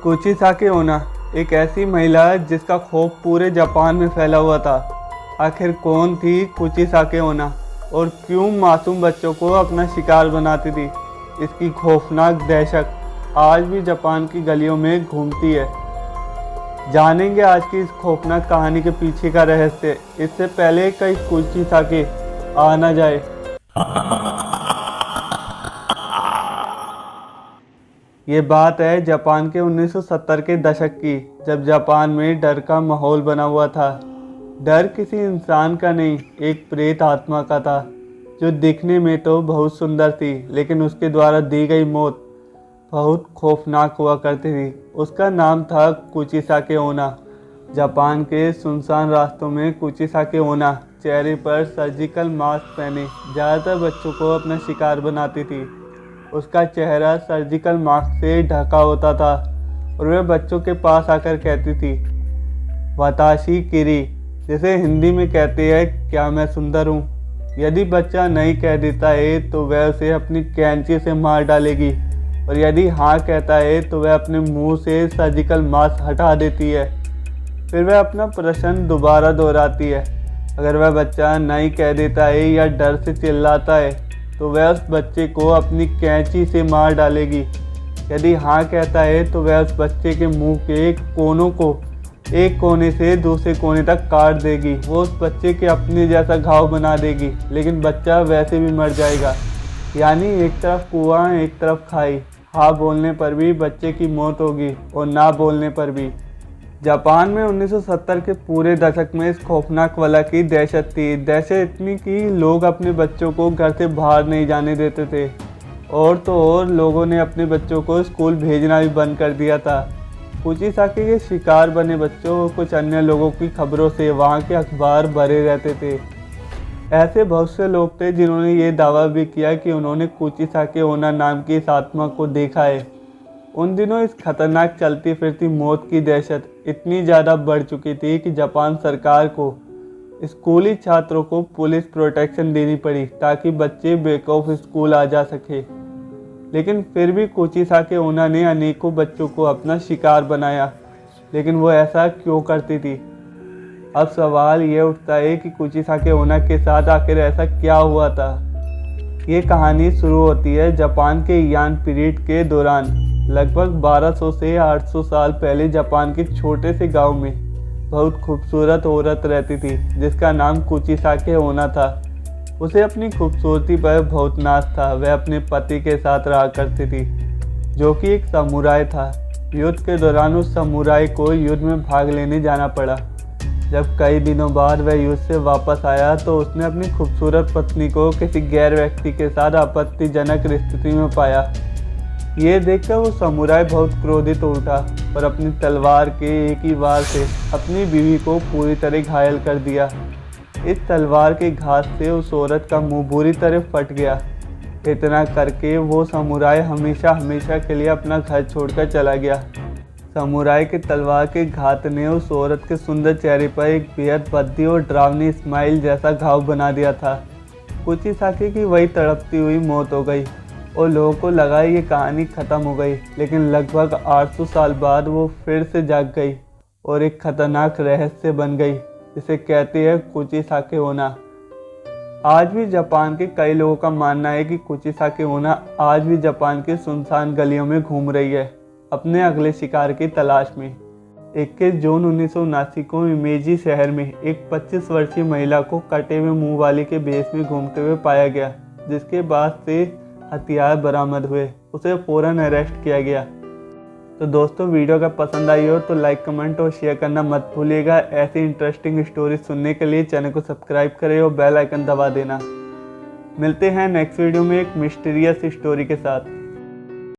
कुचिसाकी ओना एक ऐसी महिला जिसका खौफ पूरे जापान में फैला हुआ था। आखिर कौन थी कुचिसाकी ओना और क्यों मासूम बच्चों को अपना शिकार बनाती थी? इसकी खौफनाक दहशत आज भी जापान की गलियों में घूमती है। जानेंगे आज की इस खौफनाक कहानी के पीछे का रहस्य। इससे पहले कई कुचिसाकी आ ना जाए। ये बात है जापान के 1970 के दशक की, जब जापान में डर का माहौल बना हुआ था। डर किसी इंसान का नहीं, एक प्रेत आत्मा का था, जो दिखने में तो बहुत सुंदर थी, लेकिन उसके द्वारा दी गई मौत बहुत खौफनाक हुआ करती थी। उसका नाम था कुचिसाकी ओना। जापान के सुनसान रास्तों में कुचिसाकी ओना चेहरे पर सर्जिकल मास्क पहने ज़्यादातर बच्चों को अपना शिकार बनाती थी। उसका चेहरा सर्जिकल मास्क से ढका होता था और वह बच्चों के पास आकर कहती थी, वाताशी किरी, जिसे हिंदी में कहते हैं क्या मैं सुंदर हूँ। यदि बच्चा नहीं कह देता है तो वह उसे अपनी कैंची से मार डालेगी, और यदि हाँ कहता है तो वह अपने मुंह से सर्जिकल मास्क हटा देती है। फिर वह अपना प्रश्न दोबारा दोहराती है। अगर वह बच्चा नहीं कह देता है या डर से चिल्लाता है तो वह उस बच्चे को अपनी कैंची से मार डालेगी। यदि हाँ कहता है तो वह उस बच्चे के मुंह के कोनों को एक कोने से दूसरे कोने तक काट देगी। वो उस बच्चे के अपने जैसा घाव बना देगी, लेकिन बच्चा वैसे भी मर जाएगा। यानी एक तरफ कुआं एक तरफ खाई। हाँ बोलने पर भी बच्चे की मौत होगी और ना बोलने पर भी। जापान में 1970 के पूरे दशक में इस खौफनाक वला की दहशत थी। दहशत इतनी कि लोग अपने बच्चों को घर से बाहर नहीं जाने देते थे, और तो और लोगों ने अपने बच्चों को स्कूल भेजना भी बंद कर दिया था। कुचिसाकी के शिकार बने बच्चों और कुछ अन्य लोगों की खबरों से वहाँ के अखबार भरे रहते थे। ऐसे बहुत से लोग थे जिन्होंने ये दावा भी किया कि उन्होंने कुचिसाकी ओना नाम की इस आत्मा को देखा है। उन दिनों इस खतरनाक चलती फिरती मौत की दहशत इतनी ज़्यादा बढ़ चुकी थी कि जापान सरकार को स्कूली छात्रों को पुलिस प्रोटेक्शन देनी पड़ी ताकि बच्चे बेखौफ स्कूल आ जा सके। लेकिन फिर भी कुचिसाकी ओना ने अनेकों बच्चों को अपना शिकार बनाया। लेकिन वो ऐसा क्यों करती थी? अब सवाल ये उठता है कि कुचिसाकी ओना के साथ आखिर ऐसा क्या हुआ था। ये कहानी शुरू होती है जापान के यान पीरियड के दौरान। लगभग 1200 से 800 साल पहले जापान के छोटे से गांव में बहुत खूबसूरत औरत रहती थी जिसका नाम कुचिसाकी ओना था। उसे अपनी खूबसूरती पर बहुत नाज था। वह अपने पति के साथ रहा करती थी, जो कि एक समुराई था। युद्ध के दौरान उस समुराई को युद्ध में भाग लेने जाना पड़ा। जब कई दिनों बाद वह युद्ध से वापस आया तो उसने अपनी खूबसूरत पत्नी को किसी गैर व्यक्ति के साथ आपत्तिजनक स्थिति में पाया। ये देखकर वो समुराई बहुत क्रोधित हो उठा और अपनी तलवार के एक ही वार से अपनी बीवी को पूरी तरह घायल कर दिया। इस तलवार के घात से उस औरत का मुंह बुरी तरह फट गया। इतना करके वो समुराई हमेशा हमेशा के लिए अपना घर छोड़कर चला गया। समुराई के तलवार के घात ने उस औरत के सुंदर चेहरे पर एक बेहद भद्दी और डरावनी स्माइल जैसा घाव बना दिया था। कुचिसाकी की वही तड़पती हुई मौत हो गई और लोगों को लगा ये कहानी ख़त्म हो गई। लेकिन लगभग 800 साल बाद वो फिर से जाग गई और एक खतरनाक रहस्य बन गई, जिसे कहते हैं कुचिसाकी ओना। आज भी जापान के कई लोगों का मानना है कि कुचिसाकी ओना आज भी जापान के सुनसान गलियों में घूम रही है, अपने अगले शिकार की तलाश में। 21 जून 1979 को इमेजी शहर में एक 25 वर्षीय महिला को कटे हुए मुंह वाली के भेष में घूमते हुए पाया गया, जिसके बाद से हथियार बरामद हुए। उसे फौरन अरेस्ट किया गया। तो दोस्तों, वीडियो अगर पसंद आई हो तो लाइक, कमेंट और शेयर करना मत भूलिएगा। ऐसी इंटरेस्टिंग स्टोरी सुनने के लिए चैनल को सब्सक्राइब करें और बेल आइकन दबा देना। मिलते हैं नेक्स्ट वीडियो में एक मिस्टीरियस स्टोरी के साथ।